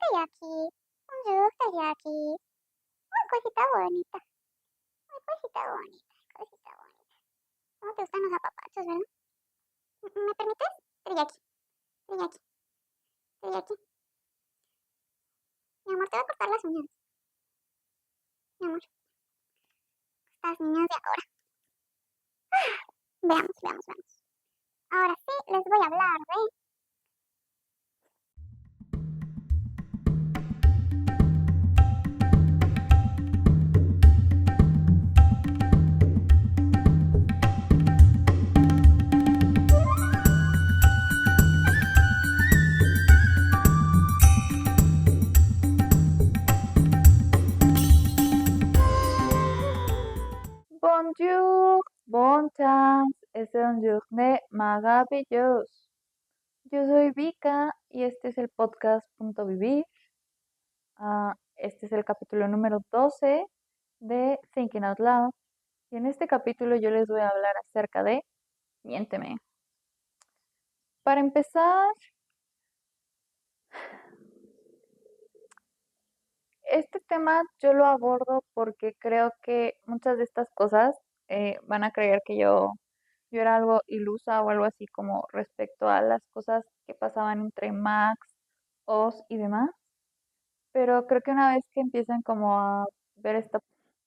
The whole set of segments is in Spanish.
teriyaki. Bonjour, teriyaki. Ay, cosita bonita. Ay, cosita bonita. Cosita bonita. ¿Cómo te gustan los apapachos, verdad? ¿Me permites? Teriyaki. Teriyaki. Teriyaki. Mi amor, te voy a cortar las uñas. Mi amor, estas niñas de ahora. Veamos. Ahora sí, les voy a hablar de... Bonjour, bon temps, es un journée maravilloso. Yo soy Vika y este es el podcast Punto Vivir. Este es el capítulo número 12 de Thinking Out Loud. Y en este capítulo yo les voy a hablar acerca de Miénteme. Para empezar, este tema yo lo abordo porque creo que muchas de estas cosas van a creer que yo era algo ilusa o algo así como respecto a las cosas que pasaban entre Max, Oz y demás. Pero creo que una vez que empiezan como a ver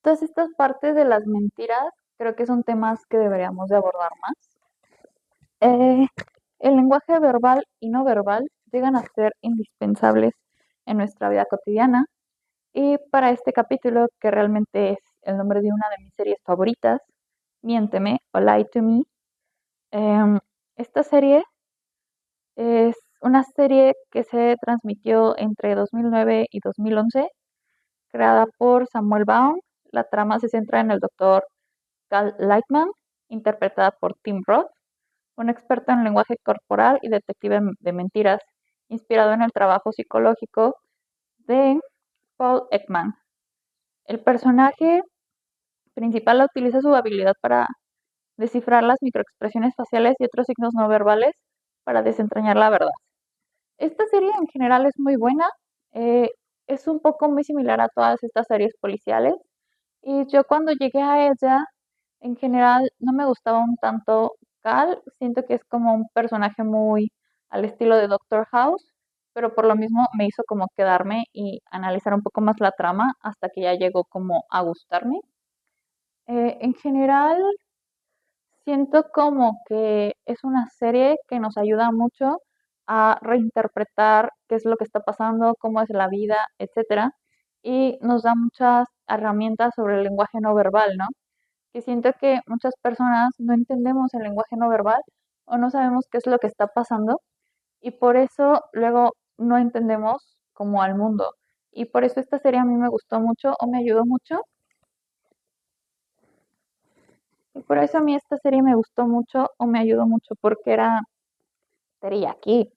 todas estas partes de las mentiras, creo que son temas que deberíamos de abordar más. Eh, el lenguaje verbal y no verbal llegan a ser indispensables en nuestra vida cotidiana. Y para este capítulo, que realmente es el nombre de una de mis series favoritas, Miénteme o Lie to Me, esta serie es una serie que se transmitió entre 2009 y 2011, creada por Samuel Baum. La trama se centra en el doctor Cal Lightman, interpretada por Tim Roth, un experto en lenguaje corporal y detective de mentiras, inspirado en el trabajo psicológico de Paul Ekman. El personaje principal utiliza su habilidad para descifrar las microexpresiones faciales y otros signos no verbales para desentrañar la verdad. Esta serie en general es muy buena, eh, es un poco muy similar a todas estas series policiales y yo cuando llegué a ella, en general no me gustaba un tanto Cal, siento que es como un personaje muy al estilo de Doctor House, pero por lo mismo me hizo como quedarme y analizar un poco más la trama hasta que ya llegó como a gustarme. En general, siento como que es una serie que nos ayuda mucho a reinterpretar qué es lo que está pasando, cómo es la vida, etcétera, y nos da muchas herramientas sobre el lenguaje no verbal, ¿no? Que siento que muchas personas no entendemos el lenguaje no verbal o no sabemos qué es lo que está pasando y por eso luego no entendemos como al mundo. Y por eso esta serie a mí me gustó mucho o me ayudó mucho. Y por eso a mí esta serie me gustó mucho o me ayudó mucho porque era teriyaki.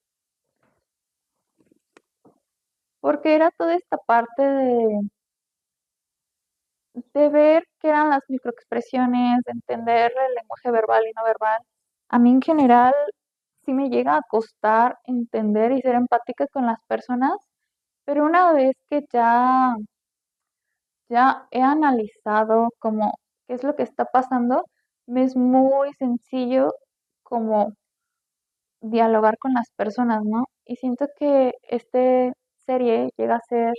Porque era toda esta parte de ver qué eran las microexpresiones, de entender el lenguaje verbal y no verbal. A mí en general sí me llega a costar entender y ser empática con las personas, pero una vez que ya he analizado como qué es lo que está pasando, me es muy sencillo como dialogar con las personas, ¿no? Y siento que esta serie llega a ser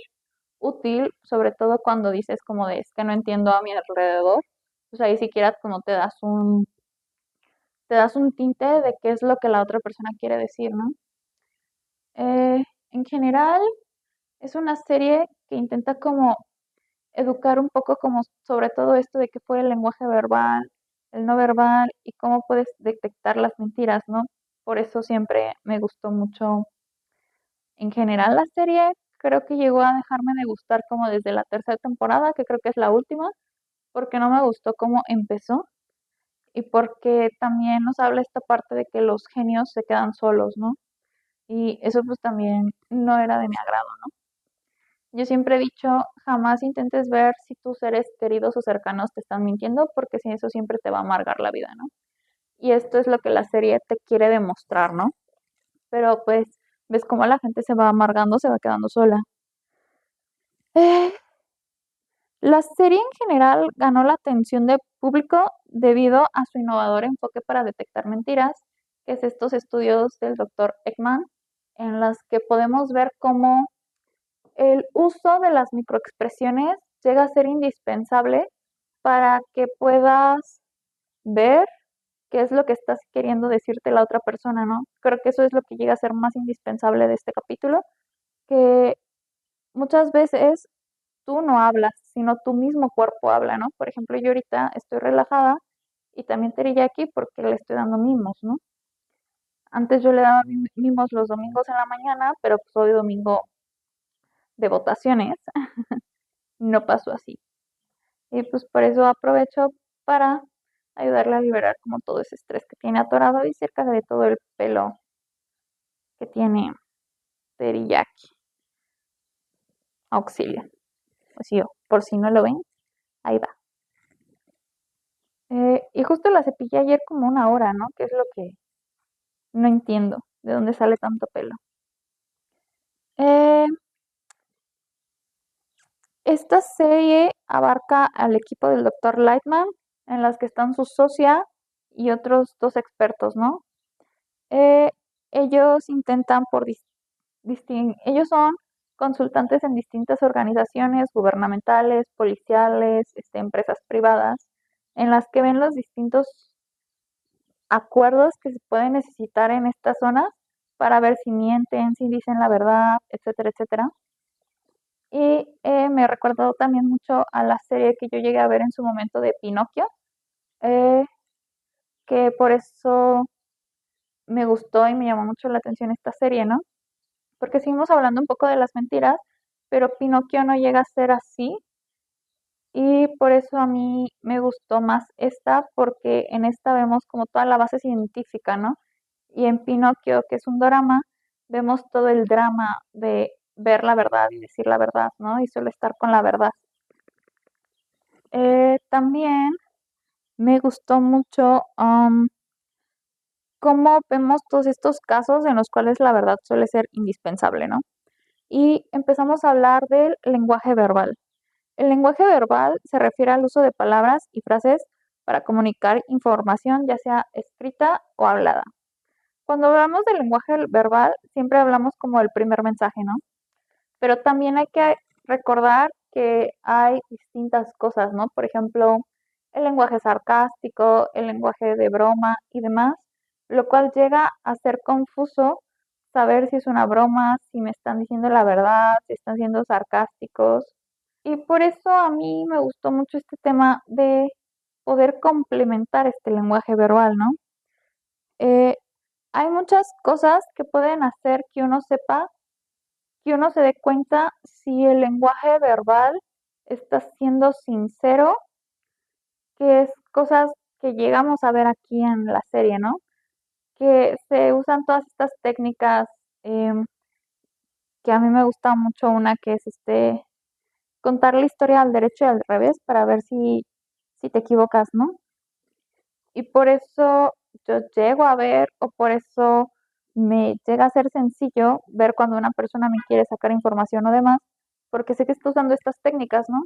útil, sobre todo cuando dices como de es que no entiendo a mi alrededor, pues ahí siquiera como te das un tinte de qué es lo que la otra persona quiere decir, ¿no? En general, es una serie que intenta como educar un poco como sobre todo esto de qué fue el lenguaje verbal, el no verbal y cómo puedes detectar las mentiras, ¿no? Por eso siempre me gustó mucho en general la serie. Creo que llegó a dejarme de gustar como desde la tercera temporada, que creo que es la última, porque no me gustó cómo empezó y porque también nos habla esta parte de que los genios se quedan solos, ¿no? Y eso pues también no era de mi agrado, ¿no? Yo siempre he dicho, jamás intentes ver si tus seres queridos o cercanos te están mintiendo, porque si eso siempre te va a amargar la vida, ¿no? Y esto es lo que la serie te quiere demostrar, ¿no? Pero pues ves cómo la gente se va amargando, se va quedando sola. Eh, la serie en general ganó la atención del público debido a su innovador enfoque para detectar mentiras, que es estos estudios del doctor Ekman, en las que podemos ver cómo el uso de las microexpresiones llega a ser indispensable para que puedas ver qué es lo que estás queriendo decirte la otra persona, ¿no? Creo que eso es lo que llega a ser más indispensable de este capítulo, que muchas veces tú no hablas, sino tu mismo cuerpo habla, ¿no? Por ejemplo, yo ahorita estoy relajada y también aquí porque le estoy dando mimos, ¿no? Antes yo le daba mimos los domingos en la mañana, pero pues hoy domingo de votaciones no pasó así. Y pues por eso aprovecho para ayudarle a liberar como todo ese estrés que tiene atorado y cerca de todo el pelo que tiene teriyaki. Auxilio. Pues sí, por si no lo ven, ahí va. Y justo la cepillé ayer como una hora, ¿no? Que es lo que no entiendo, de dónde sale tanto pelo. Eh, esta serie abarca al equipo del Dr. Lightman, en las que están su socia y otros dos expertos, ¿no? Eh, ellos intentan ellos son consultantes en distintas organizaciones gubernamentales, policiales, empresas privadas, en las que ven los distintos acuerdos que se pueden necesitar en estas zonas para ver si mienten, si dicen la verdad, etcétera, etcétera. Y me ha recordado también mucho a la serie que yo llegué a ver en su momento de Pinocchio, eh, que por eso me gustó y me llamó mucho la atención esta serie, ¿no? Porque seguimos hablando un poco de las mentiras, pero Pinocchio no llega a ser así y por eso a mí me gustó más esta, porque en esta vemos como toda la base científica, ¿no? Y en Pinocchio, que es un drama, vemos todo el drama de ver la verdad y decir la verdad, ¿no? Y solo estar con la verdad. También me gustó mucho cómo vemos todos estos casos en los cuales la verdad suele ser indispensable, ¿no? Y empezamos a hablar del lenguaje verbal. El lenguaje verbal se refiere al uso de palabras y frases para comunicar información, ya sea escrita o hablada. Cuando hablamos del lenguaje verbal, siempre hablamos como del primer mensaje, ¿no? Pero también hay que recordar que hay distintas cosas, ¿no? Por ejemplo, el lenguaje sarcástico, el lenguaje de broma y demás, lo cual llega a ser confuso saber si es una broma, si me están diciendo la verdad, si están siendo sarcásticos. Y por eso a mí me gustó mucho este tema de poder complementar este lenguaje verbal, ¿no? Eh, hay muchas cosas que pueden hacer que uno sepa, que uno se dé cuenta si el lenguaje verbal está siendo sincero, que es cosas que llegamos a ver aquí en la serie, ¿no? Que se usan todas estas técnicas, em, que a mí me gusta mucho una que es contar la historia al derecho y al revés para ver si te equivocas, ¿no? Y por eso yo llego a ver, o por eso me llega a ser sencillo ver cuando una persona me quiere sacar información o demás, porque sé que está usando estas técnicas, ¿no?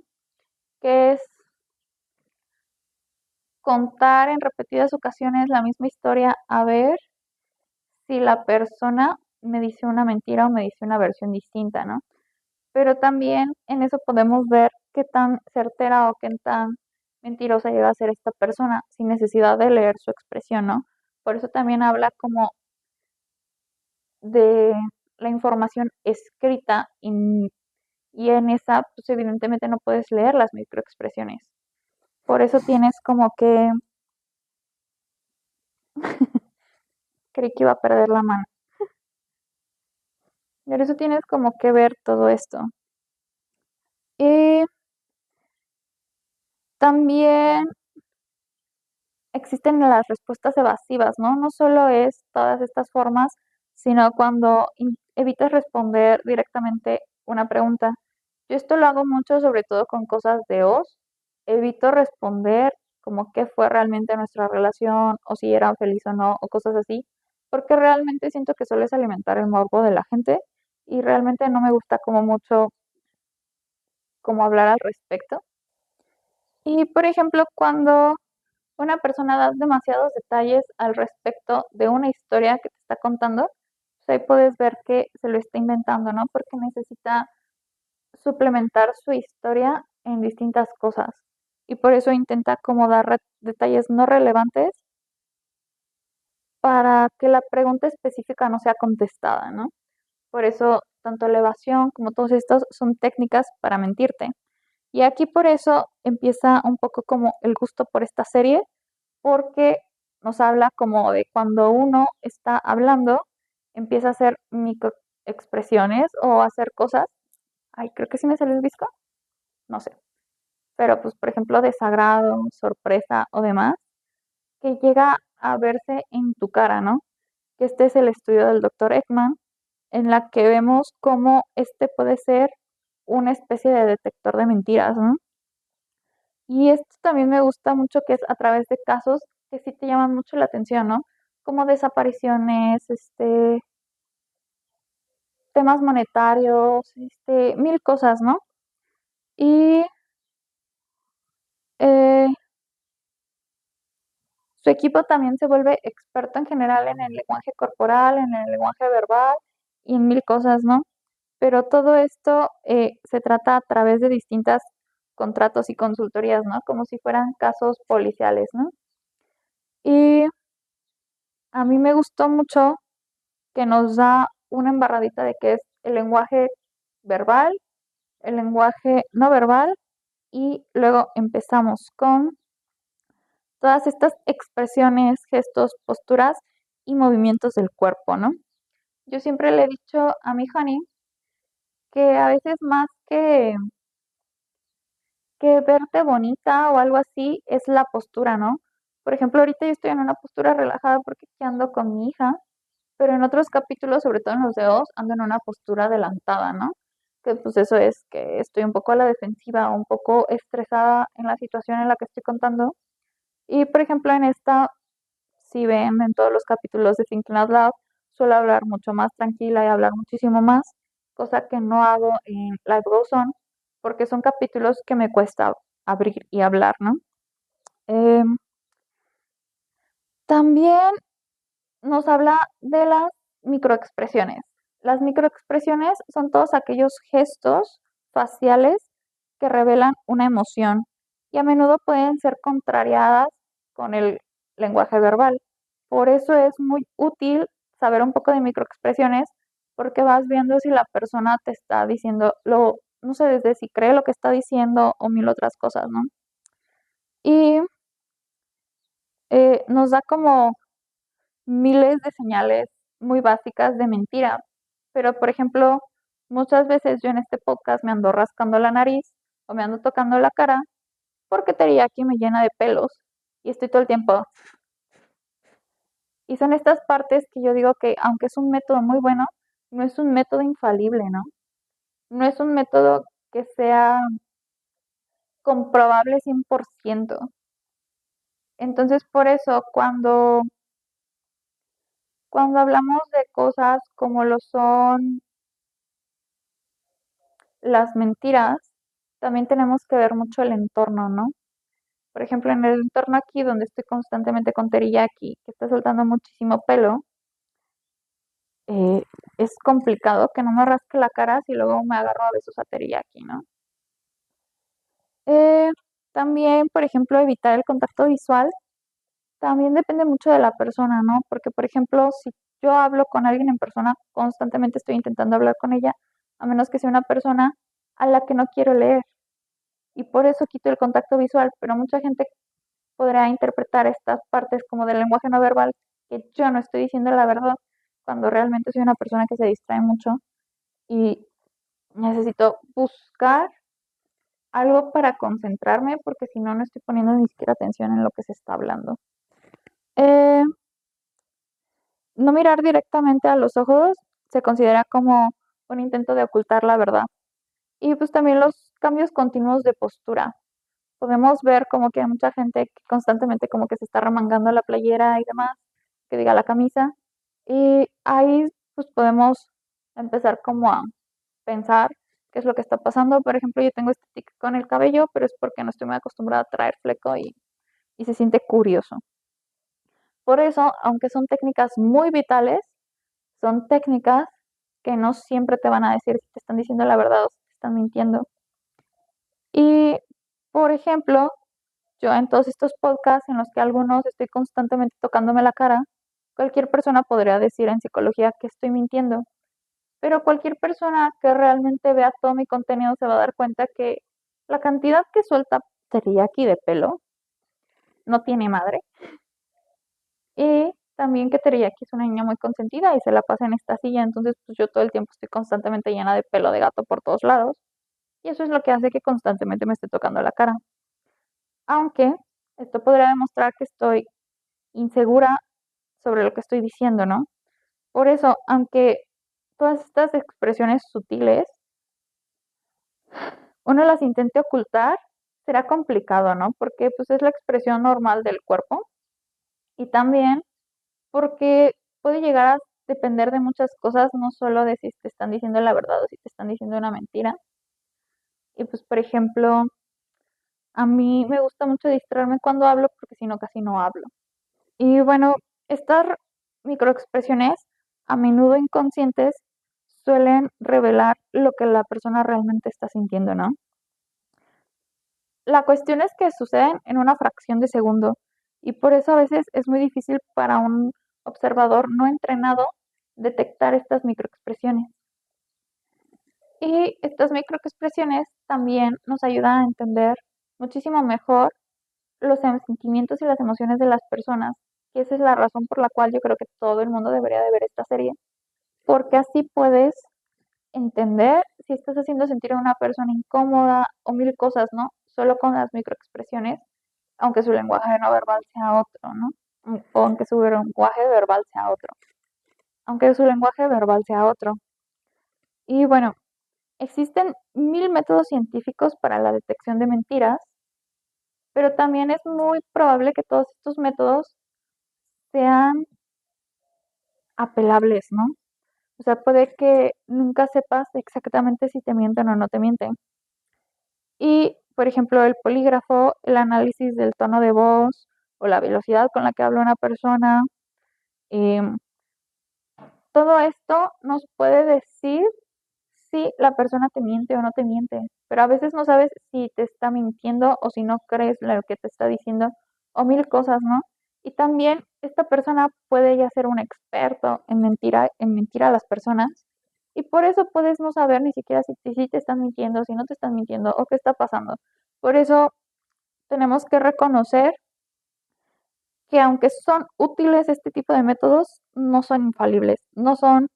Que es contar en repetidas ocasiones la misma historia a ver si la persona me dice una mentira o me dice una versión distinta, ¿no? Pero también en eso podemos ver qué tan certera o qué tan mentirosa llega a ser esta persona sin necesidad de leer su expresión, ¿no? Por eso también habla como de la información escrita y en esa, pues evidentemente no puedes leer las microexpresiones. Por eso tienes como que, creí que iba a perder la mano. Por eso tienes como que ver todo esto. Y también existen las respuestas evasivas, ¿no? No solo es todas estas formas, sino cuando evitas responder directamente una pregunta. Yo esto lo hago mucho, sobre todo con cosas de os. Evito responder como qué fue realmente nuestra relación, o si eran feliz o no, o cosas así, porque realmente siento que suele alimentar el morbo de la gente y realmente no me gusta como mucho como hablar al respecto. Y por ejemplo, cuando una persona da demasiados detalles al respecto de una historia que te está contando, pues ahí puedes ver que se lo está inventando, ¿no? Porque necesita suplementar su historia en distintas cosas. Y por eso intenta como dar detalles no relevantes para que la pregunta específica no sea contestada, ¿no? Por eso tanto la evasión como todos estos son técnicas para mentirte. Y aquí por eso empieza un poco como el gusto por esta serie, porque nos habla como de cuando uno está hablando, empieza a hacer microexpresiones o hacer cosas. Ay, creo que sí me salió el visco, no sé. Pero pues por ejemplo desagrado, sorpresa o demás, que llega a verse en tu cara, ¿no? Que este es el estudio del doctor Ekman, en la que vemos cómo este puede ser una especie de detector de mentiras, ¿no? Y esto también me gusta mucho que es a través de casos que sí te llaman mucho la atención, ¿no? Como desapariciones, temas monetarios, mil cosas, ¿no? Y eh, su equipo también se vuelve experto en general en el lenguaje corporal, en el lenguaje verbal y en mil cosas, ¿no? Pero todo esto se trata a través de distintas contratos y consultorías, ¿no? Como si fueran casos policiales, ¿no? Y a mí me gustó mucho que nos da una embarradita de qué es el lenguaje verbal, el lenguaje no verbal y luego empezamos con todas estas expresiones, gestos, posturas y movimientos del cuerpo, ¿no? Yo siempre le he dicho a mi Honey que a veces más que verte bonita o algo así es la postura, ¿no? Por ejemplo, ahorita yo estoy en una postura relajada porque aquí ando con mi hija, pero en otros capítulos, sobre todo en los de Oz, ando en una postura adelantada, ¿no? Que pues eso es que estoy un poco a la defensiva, un poco estresada en la situación en la que estoy contando. Y por ejemplo, en esta, si ven en todos los capítulos de Thinking Out Loud, suelo hablar mucho más tranquila y hablar muchísimo más, cosa que no hago en Life Goes On, porque son capítulos que me cuesta abrir y hablar, ¿no? Em, también nos habla de las microexpresiones. Las microexpresiones son todos aquellos gestos faciales que revelan una emoción y a menudo pueden ser contrariadas con el lenguaje verbal. Por eso es muy útil saber un poco de microexpresiones porque vas viendo si la persona te está diciendo no sé, desde si cree lo que está diciendo o mil otras cosas, ¿no? Y nos da como miles de señales muy básicas de mentira. Pero, por ejemplo, muchas veces yo en este podcast me ando rascando la nariz o me ando tocando la cara porque teriyaki me llena de pelos y estoy todo el tiempo. Y son estas partes que yo digo que, aunque es un método muy bueno, no es un método infalible, ¿no? No es un método que sea comprobable 100%. Entonces, por eso, cuando hablamos de cosas como lo son las mentiras, también tenemos que ver mucho el entorno, ¿no? Por ejemplo, en el entorno aquí donde estoy constantemente con teriyaki, que está soltando muchísimo pelo, eh, es complicado que no me rasque la cara si luego me agarro a besos a teriyaki, ¿no? Eh, también, por ejemplo, evitar el contacto visual también depende mucho de la persona, ¿no? Porque, por ejemplo, si yo hablo con alguien en persona, constantemente estoy intentando hablar con ella, a menos que sea una persona a la que no quiero leer. Y por eso quito el contacto visual, pero mucha gente podrá interpretar estas partes como del lenguaje no verbal, que yo no estoy diciendo la verdad, cuando realmente soy una persona que se distrae mucho y necesito buscar algo para concentrarme, porque si no, no estoy poniendo ni siquiera atención en lo que se está hablando. Eh, no mirar directamente a los ojos se considera como un intento de ocultar la verdad. Y pues también los cambios continuos de postura. Podemos ver como que hay mucha gente que constantemente como que se está remangando la playera y demás, que diga la camisa. Y ahí pues podemos empezar como a pensar qué es lo que está pasando. Por ejemplo, yo tengo este tic con el cabello, pero es porque no estoy muy acostumbrada a traer fleco y se siente curioso. Por eso, aunque son técnicas muy vitales, son técnicas que no siempre te van a decir si te están diciendo la verdad o si te están mintiendo. Y, por ejemplo, yo en todos estos podcasts en los que algunos estoy constantemente tocándome la cara, cualquier persona podría decir en psicología que estoy mintiendo, pero cualquier persona que realmente vea todo mi contenido se va a dar cuenta que la cantidad que suelta teriyaki de pelo no tiene madre. Y también que Teriyaki es una niña muy consentida y se la pasa en esta silla, entonces pues yo todo el tiempo estoy constantemente llena de pelo de gato por todos lados. Y eso es lo que hace que constantemente me esté tocando la cara. Aunque esto podría demostrar que estoy insegura sobre lo que estoy diciendo, ¿no? Por eso, aunque todas estas expresiones sutiles uno las intente ocultar, será complicado, ¿no? Porque pues es la expresión normal del cuerpo y también porque puede llegar a depender de muchas cosas, no solo de si te están diciendo la verdad o si te están diciendo una mentira. Y pues, por ejemplo, a mí me gusta mucho distraerme cuando hablo porque si no, casi no hablo. Y bueno, estas microexpresiones, a menudo inconscientes, suelen revelar lo que la persona realmente está sintiendo, ¿no? La cuestión es que suceden en una fracción de segundo y por eso a veces es muy difícil para un observador no entrenado detectar estas microexpresiones. Y estas microexpresiones también nos ayudan a entender muchísimo mejor los sentimientos y las emociones de las personas, que esa es la razón por la cual yo creo que todo el mundo debería de ver esta serie, porque así puedes entender si estás haciendo sentir a una persona incómoda o mil cosas, ¿no? Solo con las microexpresiones, aunque su lenguaje no verbal sea otro, ¿no? O aunque su lenguaje verbal sea otro. Aunque su lenguaje verbal sea otro. Y bueno, existen mil métodos científicos para la detección de mentiras, pero también es muy probable que todos estos métodos sean apelables, ¿no? O sea, puede que nunca sepas exactamente si te mienten o no te mienten. Y, por ejemplo, el polígrafo, el análisis del tono de voz o la velocidad con la que habla una persona, em, todo esto nos puede decir si la persona te miente o no te miente, pero a veces no sabes si te está mintiendo o si no crees lo que te está diciendo o mil cosas, ¿no? Y también esta persona puede ya ser un experto en mentir a las personas y por eso puedes no saber ni siquiera si te están mintiendo, si no te están mintiendo o qué está pasando. Por eso tenemos que reconocer que aunque son útiles este tipo de métodos, no son infalibles, no son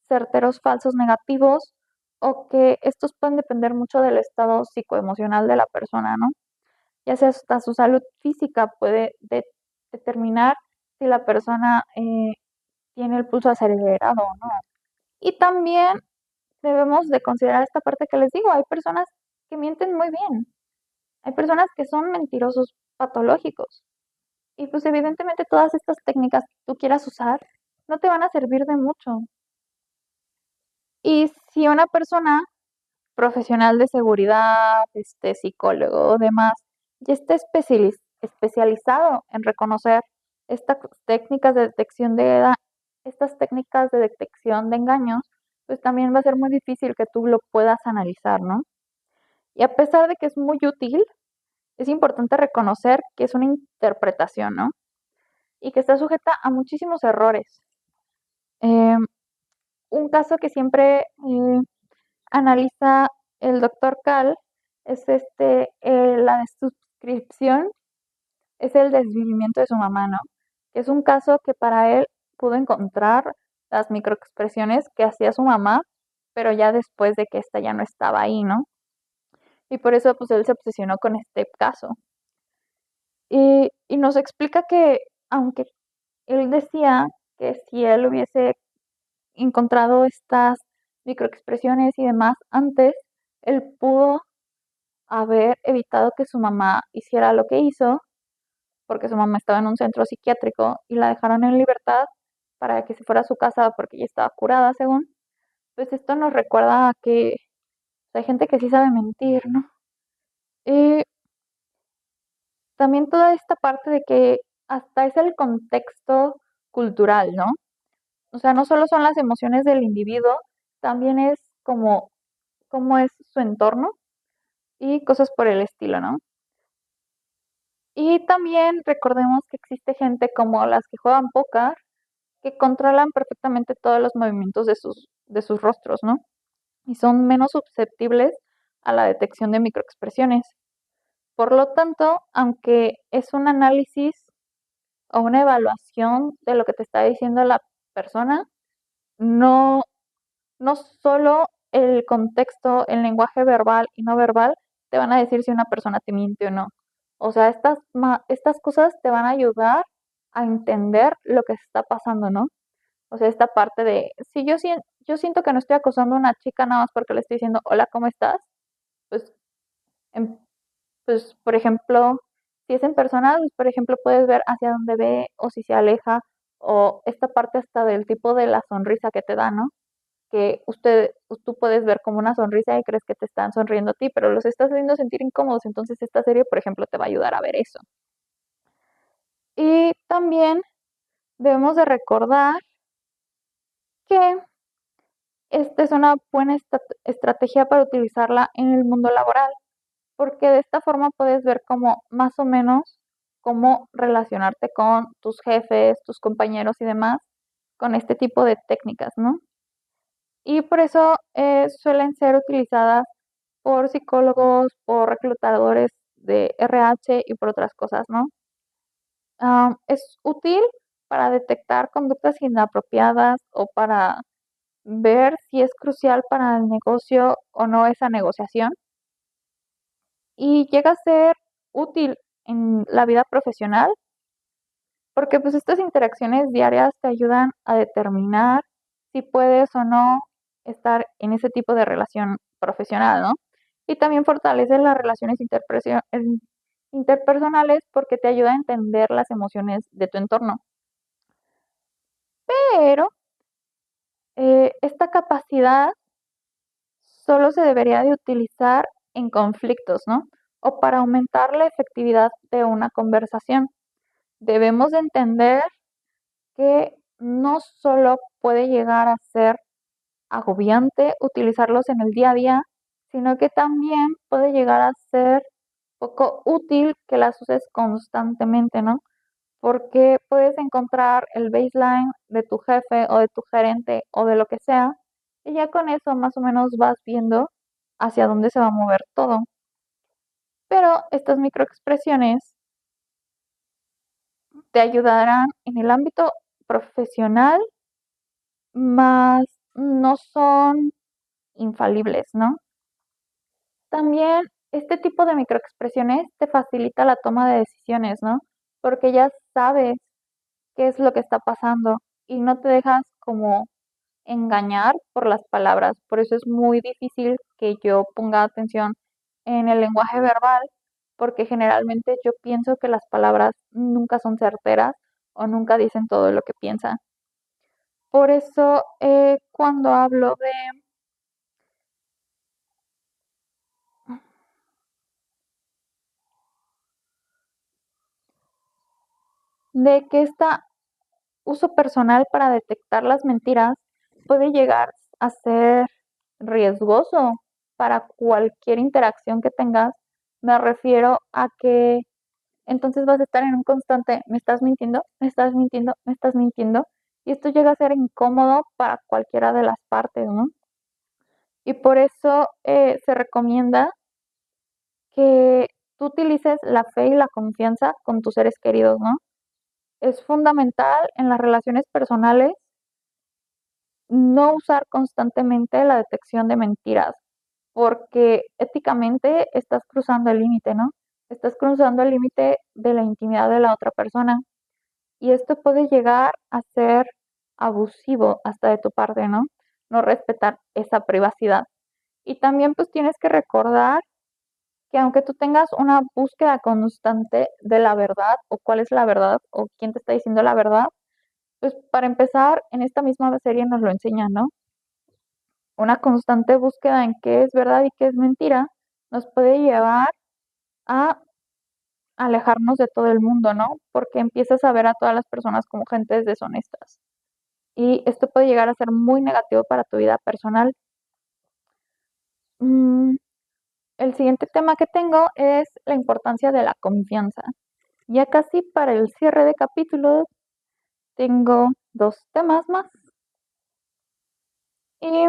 certeros falsos negativos o que estos pueden depender mucho del estado psicoemocional de la persona, ¿no? Ya sea hasta su salud física puede determinar si la persona tiene el pulso acelerado o no. Y también debemos de considerar esta parte que les digo, hay personas que mienten muy bien, hay personas que son mentirosos patológicos. Y pues evidentemente todas estas técnicas que tú quieras usar no te van a servir de mucho. Y si una persona profesional de seguridad, psicólogo o demás, ya está especializado en reconocer estas técnicas de detección estas técnicas de detección de engaños, pues también va a ser muy difícil que tú lo puedas analizar, ¿no? Y a pesar de que es muy útil, es importante reconocer que es una interpretación, ¿no? Y que está sujeta a muchísimos errores. Em, un caso que siempre analiza el doctor Cal es la suscripción, es el desvivimiento de su mamá, ¿no? Que es un caso que para él pudo encontrar las microexpresiones que hacía su mamá, pero ya después de que ésta ya no estaba ahí, ¿no? Y por eso pues él se obsesionó con este caso. Y nos explica que aunque él decía que si él hubiese encontrado estas microexpresiones y demás antes, él pudo haber evitado que su mamá hiciera lo que hizo, porque su mamá estaba en un centro psiquiátrico y la dejaron en libertad para que se fuera a su casa porque ella estaba curada, según. Pues esto nos recuerda a que hay gente que sí sabe mentir, ¿no? Y también toda esta parte de que hasta es el contexto cultural, ¿no? O sea, no solo son las emociones del individuo, también es como cómo es su entorno y cosas por el estilo, ¿no? Y también recordemos que existe gente como las que juegan póker que controlan perfectamente todos los movimientos de sus rostros, ¿no? Y son menos susceptibles a la detección de microexpresiones. Por lo tanto, aunque es un análisis o una evaluación de lo que te está diciendo la persona, no, no solo el contexto, el lenguaje verbal y no verbal te van a decir si una persona te miente o no. O sea, estas cosas te van a ayudar a entender lo que está pasando, ¿no? O sea, esta parte de, si yo siento que no estoy acosando a una chica nada más porque le estoy diciendo, hola, ¿cómo estás? Pues, em- pues, por ejemplo, si es en persona, pues, por ejemplo, puedes ver hacia dónde ve o si se aleja o esta parte hasta del tipo de la sonrisa que te da, ¿no? Que tú puedes ver como una sonrisa y crees que te están sonriendo a ti, pero los estás haciendo sentir incómodos, entonces esta serie, por ejemplo, te va a ayudar a ver eso. Y también debemos de recordar que esta es una buena estrategia para utilizarla en el mundo laboral, porque de esta forma puedes ver como más o menos cómo relacionarte con tus jefes, tus compañeros y demás con este tipo de técnicas, ¿no? Y por eso suelen ser utilizadas por psicólogos, por reclutadores de RH y por otras cosas, ¿no? Es útil para detectar conductas inapropiadas o para ver si es crucial para el negocio o no esa negociación y llega a ser útil en la vida profesional porque pues estas interacciones diarias te ayudan a determinar si puedes o no estar en ese tipo de relación profesional, ¿no? Y también fortalece las relaciones interpersonales porque te ayuda a entender las emociones de tu entorno. Pero esta capacidad solo se debería de utilizar en conflictos, ¿no? O para aumentar la efectividad de una conversación. Debemos de entender que no solo puede llegar a ser agobiante utilizarlos en el día a día, sino que también puede llegar a ser poco útil que las uses constantemente, ¿no? Porque puedes encontrar el baseline de tu jefe o de tu gerente o de lo que sea, y ya con eso más o menos vas viendo hacia dónde se va a mover todo. Pero estas microexpresiones te ayudarán en el ámbito profesional, más no son infalibles, ¿no? También este tipo de microexpresiones te facilita la toma de decisiones, ¿no? Porque ya sabes qué es lo que está pasando y no te dejas como engañar por las palabras. Por eso es muy difícil que yo ponga atención en el lenguaje verbal, porque generalmente yo pienso que las palabras nunca son certeras o nunca dicen todo lo que piensan. Por eso cuando hablo de que este uso personal para detectar las mentiras puede llegar a ser riesgoso para cualquier interacción que tengas, me refiero a que entonces vas a estar en un constante, me estás mintiendo, me estás mintiendo, me estás mintiendo, y esto llega a ser incómodo para cualquiera de las partes, ¿no? Y por eso se recomienda que tú utilices la fe y la confianza con tus seres queridos, ¿no? Es fundamental en las relaciones personales no usar constantemente la detección de mentiras, porque éticamente estás cruzando el límite, ¿no? Estás cruzando el límite de la intimidad de la otra persona. Y esto puede llegar a ser abusivo hasta de tu parte, ¿no? No respetar esa privacidad. Y también pues tienes que recordar que aunque tú tengas una búsqueda constante de la verdad o cuál es la verdad o quién te está diciendo la verdad, pues para empezar, en esta misma serie nos lo enseñan, ¿no? una constante búsqueda en qué es verdad y qué es mentira nos puede llevar a alejarnos de todo el mundo, ¿no? Porque empiezas a ver a todas las personas como gentes deshonestas. Y esto puede llegar a ser muy negativo para tu vida personal. Mm, el siguiente tema que tengo es la importancia de la confianza. Ya casi para el cierre de capítulo tengo dos temas más. Y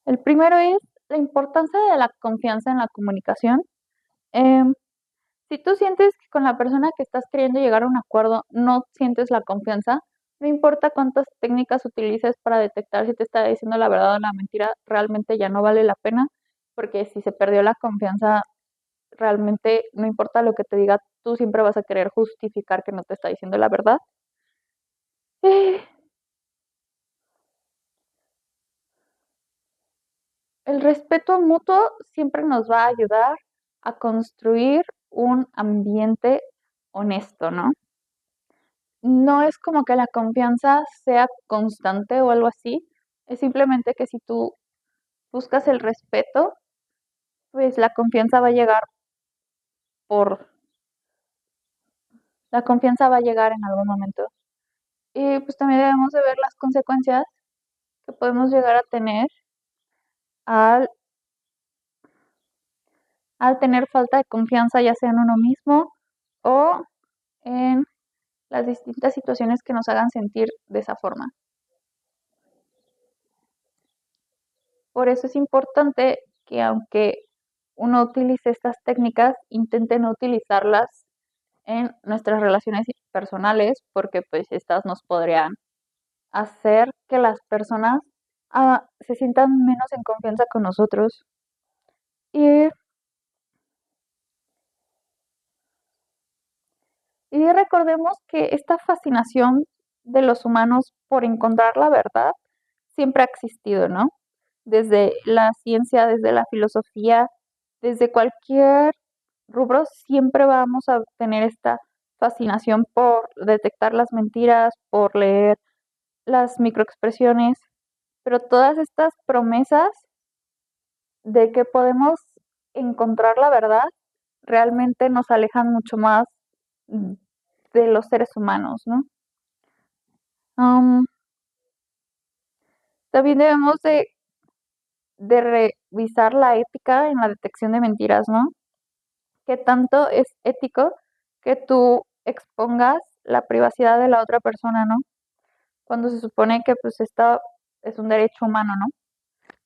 el primero es la importancia de la confianza en la comunicación. Em, si tú sientes que con la persona que estás queriendo llegar a un acuerdo no sientes la confianza, no importa cuántas técnicas utilices para detectar si te está diciendo la verdad o la mentira, realmente ya no vale la pena, porque si se perdió la confianza, realmente no importa lo que te diga, tú siempre vas a querer justificar que no te está diciendo la verdad. Eh, El respeto mutuo siempre nos va a ayudar a construir un ambiente honesto, ¿no? No es como que la confianza sea constante o algo así, es simplemente que si tú buscas el respeto, pues por, la confianza va a llegar en algún momento. Y pues también debemos de ver las consecuencias que podemos llegar a tener al, al tener falta de confianza, ya sea en uno mismo o en las distintas situaciones que nos hagan sentir de esa forma. Por eso es importante que aunque uno utilice estas técnicas, intente no utilizarlas en nuestras relaciones personales, porque pues estas nos podrían hacer que las personas se sientan menos en confianza con nosotros. Y, y recordemos que esta fascinación de los humanos por encontrar la verdad siempre ha existido, ¿no? Desde la ciencia, desde la filosofía, desde cualquier rubro, siempre vamos a tener esta fascinación por detectar las mentiras, por leer las microexpresiones, pero todas estas promesas de que podemos encontrar la verdad realmente nos alejan mucho más de los seres humanos, ¿no? Am, también debemos de revisar la ética en la detección de mentiras, ¿no? ¿Qué tanto es ético que tú expongas la privacidad de la otra persona, ¿no? Cuando se supone que pues esta es un derecho humano, ¿no?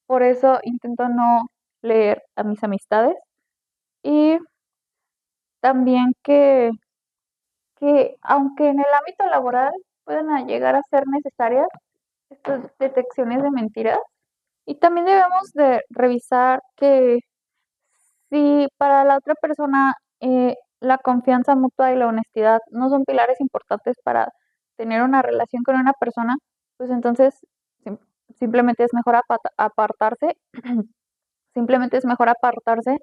Por eso intento no leer a mis amistades y también que aunque en el ámbito laboral puedan llegar a ser necesarias estas detecciones de mentiras, y también debemos de revisar que si para la otra persona la confianza mutua y la honestidad no son pilares importantes para tener una relación con una persona, pues entonces sim- simplemente es mejor apartarse, simplemente es mejor apartarse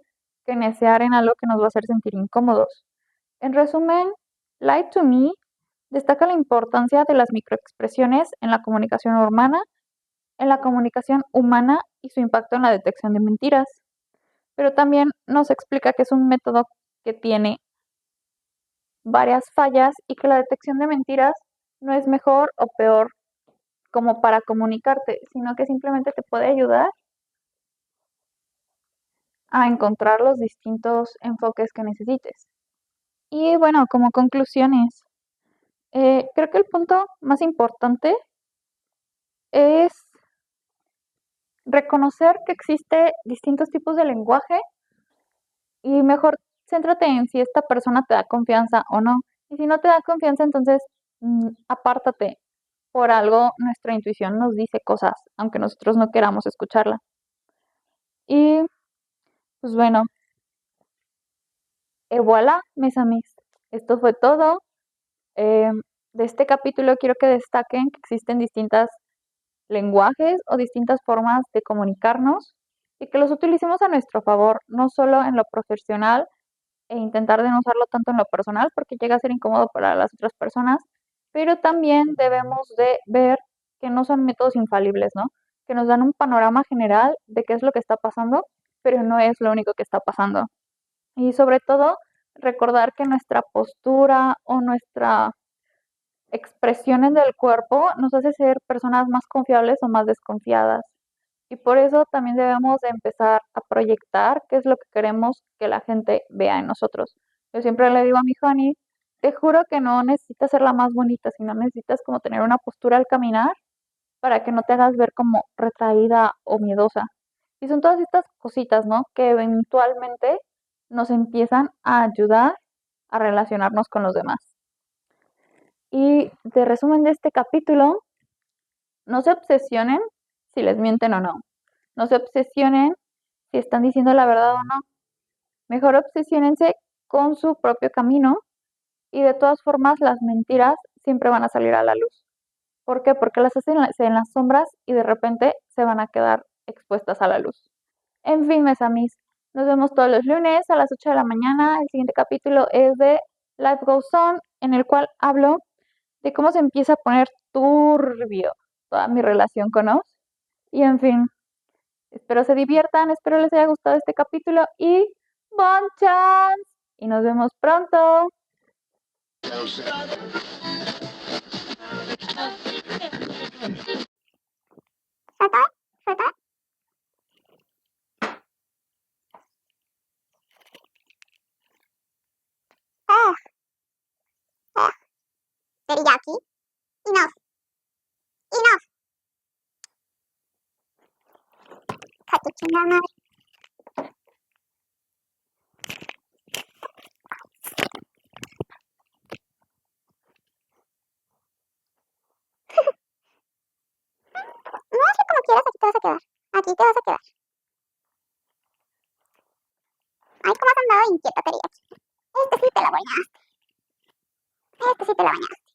que necear en algo que nos va a hacer sentir incómodos. En resumen, Lie to Me destaca la importancia de las microexpresiones en la comunicación humana y su impacto en la detección de mentiras, pero también nos explica que es un método que tiene varias fallas y que la detección de mentiras no es mejor o peor como para comunicarte, sino que simplemente te puede ayudar a encontrar los distintos enfoques que necesites. Y bueno, como conclusiones, creo que el punto más importante es reconocer que existe distintos tipos de lenguaje y mejor céntrate en si esta persona te da confianza o no. Y si no te da confianza, entonces apártate. Por algo nuestra intuición nos dice cosas, aunque nosotros no queramos escucharla. Y pues bueno, voilà, mis amis. Esto fue todo. Eh, de este capítulo quiero que destaquen que existen distintos lenguajes o distintas formas de comunicarnos y que los utilicemos a nuestro favor, no solo en lo profesional e intentar de no usarlo tanto en lo personal porque llega a ser incómodo para las otras personas, pero también debemos de ver que no son métodos infalibles, ¿no? que nos dan un panorama general de qué es lo que está pasando, pero no es lo único que está pasando. Y sobre todo, recordar que nuestra postura o nuestras expresiones del cuerpo nos hace ser personas más confiables o más desconfiadas. Y por eso también debemos de empezar a proyectar qué es lo que queremos que la gente vea en nosotros. Yo siempre le digo a mi Honey, te juro que no necesitas ser la más bonita, sino necesitas como tener una postura al caminar para que no te hagas ver como retraída o miedosa. Y son todas estas cositas, ¿no? Que eventualmente nos empiezan a ayudar a relacionarnos con los demás. Y de resumen de este capítulo, no se obsesionen si les mienten o no. No se obsesionen si están diciendo la verdad o no. Mejor obsesiónense con su propio camino y de todas formas las mentiras siempre van a salir a la luz. ¿Por qué? Porque las hacen en las sombras y de repente se van a quedar expuestas a la luz. En fin, mes amis, nos vemos todos los lunes a las 8 de la mañana. El siguiente capítulo es de Life Goes On, en el cual hablo de cómo se empieza a poner turbio toda mi relación con Oz. Y en fin, espero se diviertan, espero les haya gustado este capítulo y ¡bon chance! Y nos vemos pronto. ¿Suelta? ¿Suelta? Ah, ah. Teriyaki. Enough. Enough. Cut the chingada madre. No hazle como quieras, aquí te vas a quedar. Aquí te vas a quedar. Ay, cómo has andado inquieta, Teriyaki. Este sí te la bañaste. Este sí te la bañaste.